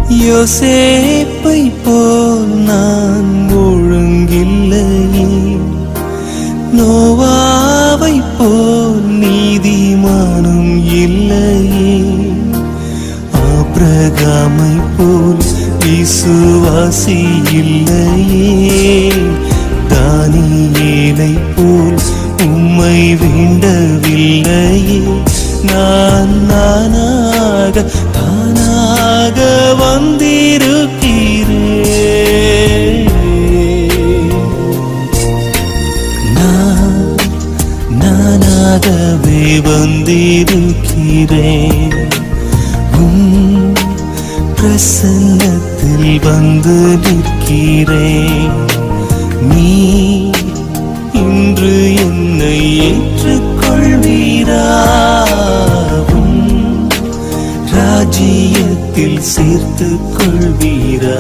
யோசேப்பை போல் நான் ஒழுங்கில்லையே, நோவாவை போல் நீதிமானும் இல்லையே, ஆபிரகாமை போல் விசுவாசி இல்லையே, தானியேலை போல் உம்மை வேண்டவில்லையே, நான் தானாக வந்திருக்கிறேன். நானாகவே வந்திருக்கிறேன். பிரசன்னத்தில் வந்து நிற்கிறேன். நீ இன்று என்னை ஏற்றுக்கொள்வீராவும் ராஜ்யத்தில் சேர்த்துக் கொள்வீரா.